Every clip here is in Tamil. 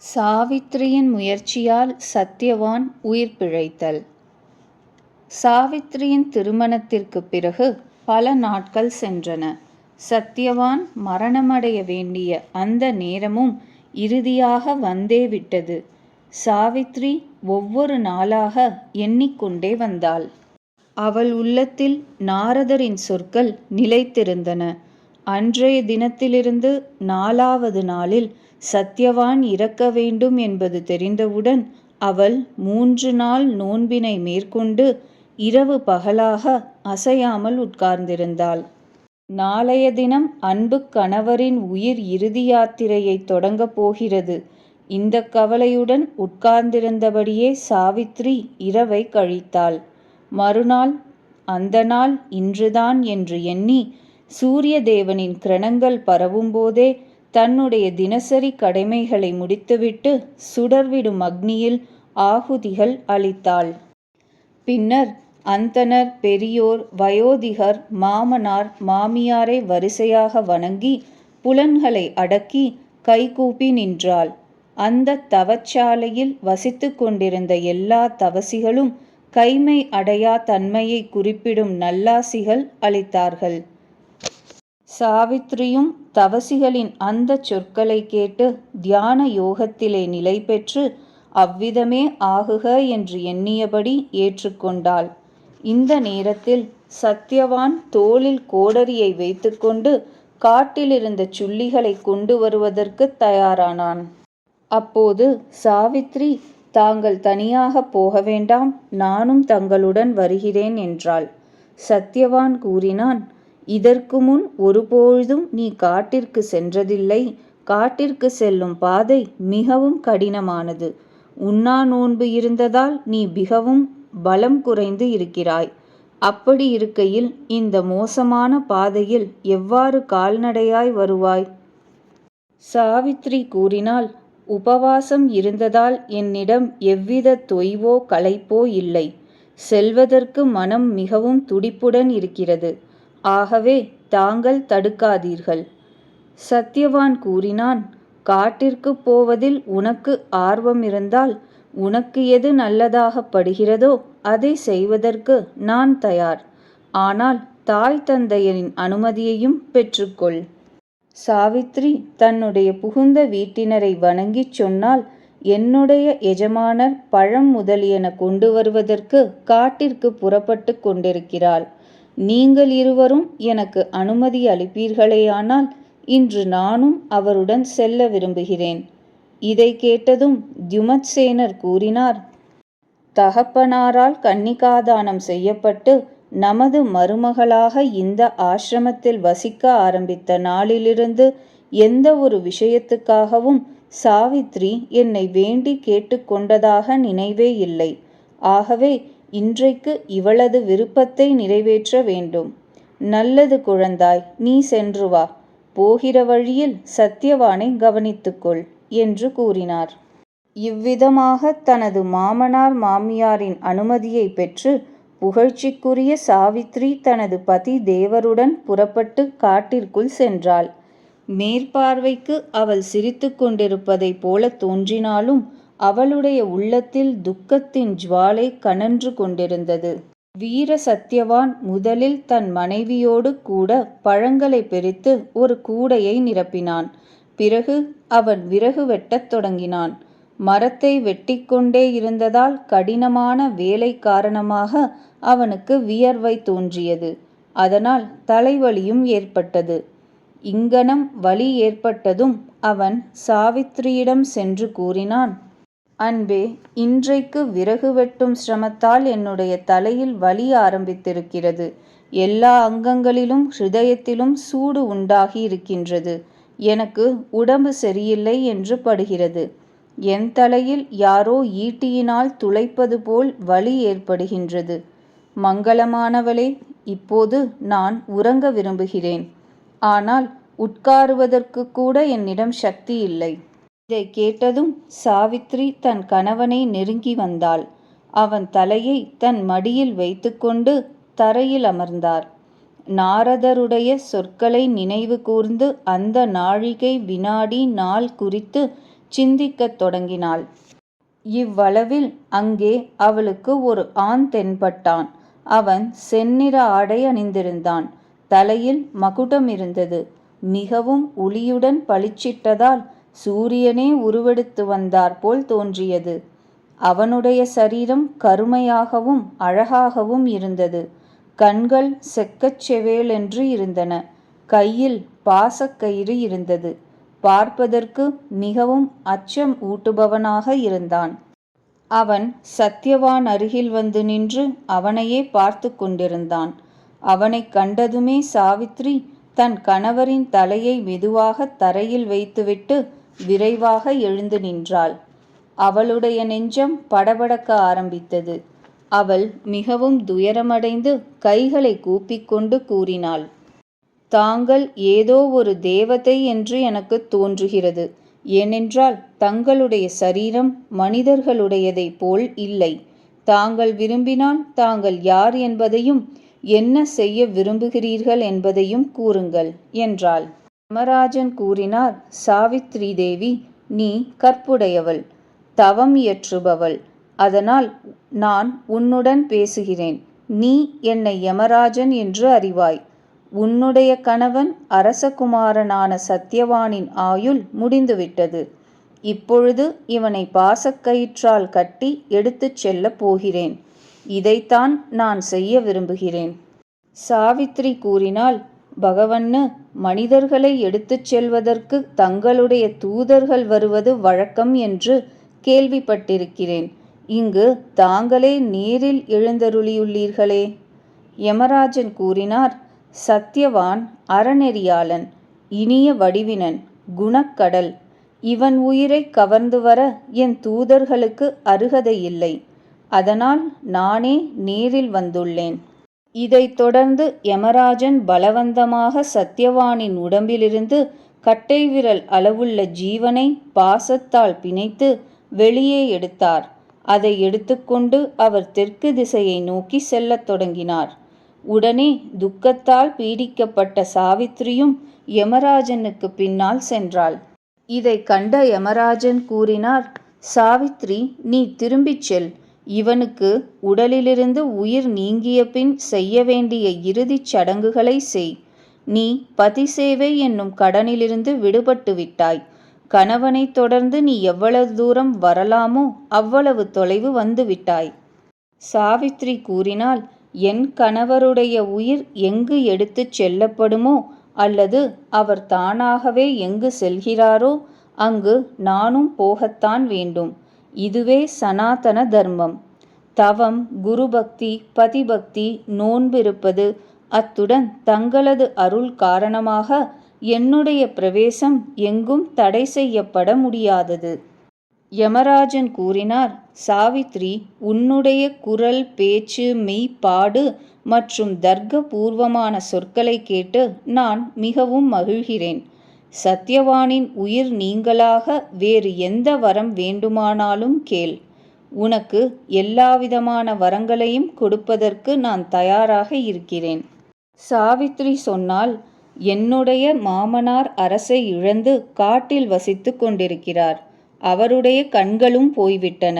சாவித்திரியின் முயற்சியால் சத்யவான் உயிர் பிழைத்தல். சாவித்திரியின் திருமணத்திற்குப் பிறகு பல நாட்கள் சென்றன. சத்யவான் மரணமடைய வேண்டிய அந்த நேரமும் இறுதியாக வந்தே விட்டது. சாவித்ரி ஒவ்வொரு நாளாக எண்ணிக்கொண்டே வந்தாள். அவள் உள்ளத்தில் நாரதரின் சொற்கள் நிலைத்திருந்தன. அன்றைய தினத்திலிருந்து 4வது நாளில் சத்யவான் இறக்க வேண்டும் என்பது தெரிந்தவுடன் அவள் 3 நாள் நோன்பினை மேற்கொண்டு இரவு பகலாக அசையாமல் உட்கார்ந்திருந்தாள். நாளைய தினம் அன்பு கணவரின் உயிர் இறுதி யாத்திரையை தொடங்கப் போகிறது. இந்த கவலையுடன் உட்கார்ந்திருந்தபடியே சாவித்ரி இரவை கழித்தாள். மறுநாள் அந்த நாள் இன்றுதான் என்று எண்ணி சூரிய தேவனின் கிரணங்கள் பரவும்போதே தன்னுடைய தினசரி கடமைகளை முடித்துவிட்டு சுடர்விடும் அக்னியில் ஆகுதிகள் அளித்தாள். பின்னர் அந்தணர், பெரியோர், வயோதிகர், மாமனார், மாமியாரை வரிசையாக வணங்கி புலன்களை அடக்கி கைகூப்பி நின்றாள். அந்த தவச்சாலையில் வசித்து கொண்டிருந்த எல்லா தவசிகளும் கைமை அடையா தன்மையை குறிப்பிடும் நல்லாசிகள் அளித்தார்கள். சாவித்ரியும் தவசிகளின் அந்த சொற்களை கேட்டு தியான யோகத்திலே நிலை பெற்று அவ்விதமே ஆகுக என்று எண்ணியபடி ஏற்றுக்கொண்டாள். இந்த நேரத்தில் சத்யவான் தோளில் கோடரியை வைத்துக்கொண்டு காட்டிலிருந்த சுள்ளிகளை கொண்டு வருவதற்கு தயாரானான். அப்போது சாவித்ரி, தாங்கள் தனியாக போக வேண்டாம், நானும் தங்களுடன் வருகிறேன் என்றாள். சத்யவான் கூறினான், இதற்கு முன் ஒருபொழுதும் நீ காட்டிற்கு சென்றதில்லை. காட்டிற்கு செல்லும் பாதை மிகவும் கடினமானது. உண்ணா நோன்பு இருந்ததால் நீ மிகவும் பலம் குறைந்து இருக்கிறாய். அப்படி இருக்கையில் இந்த மோசமான பாதையில் எவ்வாறு கால்நடையாய் வருவாய்? சாவித்ரி கூறினாள், உபவாசம் இருந்ததால் என்னிடம் எவ்வித தொய்வோ களைப்போ இல்லை. செல்வதற்கு மனம் மிகவும் துடிப்புடன் இருக்கிறது. ஆகவே தாங்கள் தடுக்காதீர்கள். சத்யவான் கூறினான், காட்டிற்கு போவதில் உனக்கு ஆர்வம் இருந்தால் உனக்கு எது நல்லதாக படுகிறதோ அதை செய்வதற்கு நான் தயார். ஆனால் தாய் தந்தையரின் அனுமதியையும் பெற்றுக்கொள். சாவித்ரி தன்னுடைய புகுந்த வீட்டினரை வணங்கிச் சொன்னால், என்னுடைய எஜமானர் பழம் முதலியன கொண்டு வருவதற்கு காட்டிற்கு புறப்பட்டு கொண்டிருக்கிறாள். நீங்கள் இருவரும் எனக்கு அனுமதி அளிப்பீர்களேயானால் இன்று நானும் அவருடன் செல்ல விரும்புகிறேன். இதை கேட்டதும் தியுமத்சேனர் கூறினார், தகப்பனாரால் கன்னிகாதானம் செய்யப்பட்டு நமது மருமகளாக இந்த ஆசிரமத்தில் வசிக்க ஆரம்பித்த நாளிலிருந்து எந்த ஒரு விஷயத்துக்காகவும் சாவித்ரி என்னை வேண்டி கேட்டுக்கொண்டதாக நினைவே இல்லை. ஆகவே இன்றைக்கு இவளது விருப்பத்தை நிறைவேற்ற வேண்டும். நல்லது குழந்தாய், நீ சென்று வா. போகிற வழியில் சத்யவானை கவனித்துக்கொள் என்று கூறினார். இவ்விதமாக தனது மாமனார் மாமியாரின் அனுமதியை பெற்று புகழ்ச்சிக்குரிய சாவித்ரி தனது பதி தேவருடன் புறப்பட்டு காட்டிற்குள் சென்றாள். மேற்பார்வைக்கு அவள் சிரித்து கொண்டிருப்பதைப் போல தோன்றினாலும் அவளுடைய உள்ளத்தில் துக்கத்தின் ஜுவாலை கனன்று கொண்டிருந்தது. வீர சத்யவான் முதலில் தன் மனைவியோடு கூட பழங்களை பெரித்து ஒரு கூடையை நிரப்பினான். பிறகு அவன் விறகு வெட்டத் தொடங்கினான். மரத்தை வெட்டிக்கொண்டே இருந்ததால் கடினமான வேலை காரணமாக அவனுக்கு வியர்வை தோன்றியது. அதனால் தலைவலியும் ஏற்பட்டது. இங்கனம் வலி ஏற்பட்டதும் அவன் சாவித்ரியிடம் சென்று கூறினான், அன்பே, இன்றைக்கு விறகு வெட்டும் சிரமத்தால் என்னுடைய தலையில் வலி ஆரம்பித்திருக்கிறது. எல்லா அங்கங்களிலும் ஹிருதயத்திலும் சூடு உண்டாகி இருக்கின்றது. எனக்கு உடம்பு சரியில்லை என்று படுகிறது. என் தலையில் யாரோ ஈட்டியினால் துளைப்பது போல் வலி ஏற்படுகின்றது. மங்களமானவளே, இப்போது நான் உறங்க விரும்புகிறேன். ஆனால் உட்காருவதற்கு கூட என்னிடம் சக்தி இல்லை. இதை கேட்டதும் சாவித்ரி தன் கணவனை நெருங்கி வந்தாள். அவன் தலையை தன் மடியில் வைத்துக்கொண்டு தரையில் அமர்ந்தார். நாரதருடைய சொற்களை நினைவு கூர்ந்து அந்த நாழிகை வினாடி நாள் குறித்து சிந்திக்கத் தொடங்கினாள். இவ்வளவில் அங்கே அவளுக்கு ஒரு ஆண் தென்பட்டான். அவன் செந்நிற ஆடை அணிந்திருந்தான். தலையில் மகுடம் இருந்தது. மிகவும் ஒளியுடன் பளிச்சிட்டதால் சூரியனே உருவெடுத்து வந்தார் போல் தோன்றியது. அவனுடைய சரீரம் கருமையாகவும் அழகாகவும் இருந்தது. கண்கள் செக்கச் செவேலென்று இருந்தன. கையில் பாசக்கயிறு இருந்தது. பார்ப்பதற்கு மிகவும் அச்சம் ஊட்டுபவனாக இருந்தான். அவன் சத்யவான் அருகில் வந்து நின்று அவனையே பார்த்து கொண்டிருந்தான். அவனைக் கண்டதுமே சாவித்ரி தன் கணவரின் தலையை மெதுவாக தரையில் வைத்துவிட்டு விரைவாக எழுந்து நின்றாள். அவளுடைய நெஞ்சம் படபடக்க ஆரம்பித்தது. அவள் மிகவும் துயரமடைந்து கைகளை கூப்பிக்கொண்டு கூறினாள், தாங்கள் ஏதோ ஒரு தேவதை என்று எனக்கு தோன்றுகிறது. ஏனென்றால் தங்களுடைய சரீரம் மனிதர்களுடையதைப் போல் இல்லை. தாங்கள் விரும்பினால் தாங்கள் யார் என்பதையும் என்ன செய்ய விரும்புகிறீர்கள் என்பதையும் கூறுங்கள் என்றாள். யமராஜன் கூறினார், சாவித்ரி தேவி, நீ கற்புடையவள், தவம் இயற்றுபவள். அதனால் நான் உன்னுடன் பேசுகிறேன். நீ என்னை யமராஜன் என்று அறிவாய். உன்னுடைய கணவன் அரசகுமாரனான சத்யவானின் ஆயுள் முடிந்துவிட்டது. இப்பொழுது இவனை பாசக்கயிற்றால் கட்டி எடுத்துச் செல்லப் போகிறேன். இதைத்தான் நான் செய்ய விரும்புகிறேன். சாவித்ரி கூறினாள், பகவன்னு, மனிதர்களை எடுத்துச் செல்வதற்கு தங்களுடைய தூதர்கள் வருவது வழக்கம் என்று கேள்விப்பட்டிருக்கிறேன். இங்கு தாங்களே நேரில் எழுந்தருளியுள்ளீர்களே. யமராஜன் கூறினார், சத்யவான் அறநெறியாளன், இனிய வடிவினன், குணக்கடல். இவன் உயிரை கவர்ந்து வர என் தூதர்களுக்கு அருகதையில்லை. அதனால் நானே நேரில் வந்துள்ளேன். இதைத் தொடர்ந்து யமராஜன் பலவந்தமாக சத்யவானின் உடம்பிலிருந்து கட்டை விரல் அளவுள்ள ஜீவனை பாசத்தால் பிணைத்து வெளியே எடுத்தார். அதை எடுத்துக்கொண்டு அவர் தெற்கு திசையை நோக்கி செல்லத் தொடங்கினார். உடனே துக்கத்தால் பீடிக்கப்பட்ட சாவித்ரியும் யமராஜனுக்கு பின்னால் சென்றாள். இதை கண்ட யமராஜன் கூறினார், சாவித்ரி, நீ திரும்பிச் செல். இவனுக்கு உடலிலிருந்து உயிர் நீங்கிய பின் செய்ய வேண்டிய இறுதிச் சடங்குகளை செய். நீ பதிசேவை என்னும் கடனிலிருந்து விடுபட்டு விட்டாய். கணவனை தொடர்ந்து நீ எவ்வளவு தூரம் வரலாமோ அவ்வளவு தொலைவு வந்து விட்டாய். சாவித்ரி கூறினாள், என் கணவருடைய உயிர் எங்கு எடுத்துச் செல்லப்படுமோ அல்லது அவர் தானாகவே எங்கு செல்கிறாரோ அங்கு நானும் போகத்தான் வேண்டும். இதுவே சனாதன தர்மம். தவம், குருபக்தி, பதிபக்தி, நோன்பிருப்பது, அத்துடன் தங்களது அருள் காரணமாக என்னுடைய பிரவேசம் எங்கும் தடை செய்யப்பட முடியாதது. யமராஜன் கூறினார், சாவித்ரி, உன்னுடைய குரல், பேச்சு, மெய்ப்பாடு மற்றும் தர்க்க பூர்வமான சொற்களை கேட்டு நான் மிகவும் மகிழ்கிறேன். சத்யவானின் உயிர் நீங்களாக வேறு எந்த வரம் வேண்டுமானாலும் கேள். உனக்கு எல்லாவிதமான வரங்களையும் கொடுப்பதற்கு நான் தயாராக இருக்கிறேன். சாவித்ரி சொன்னால், என்னுடைய மாமனார் அரசை இழந்து காட்டில் வசித்து கொண்டிருக்கிறார். அவருடைய கண்களும் போய்விட்டன.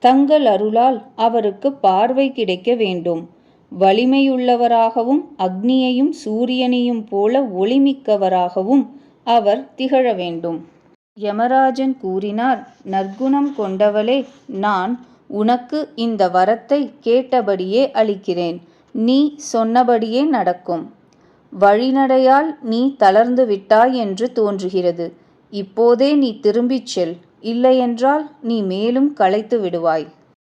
தங்கள் அருளால் அவருக்கு பார்வை கிடைக்க வேண்டும். வலிமையுள்ளவராகவும் அக்னியையும் சூரியனையும் போல ஒளிமிக்கவராகவும் அவர் திகழ வேண்டும். யமராஜன் கூறினார், நற்குணம் கொண்டவளே, நான் உனக்கு இந்த வரத்தை கேட்டபடியே அளிக்கிறேன். நீ சொன்னபடியே நடக்கும். வழிநடையால் நீ தளர்ந்து விட்டாய் என்று தோன்றுகிறது. இப்போதே நீ திரும்பிச் செல். இல்லையென்றால் நீ மேலும் களைத்து விடுவாய்.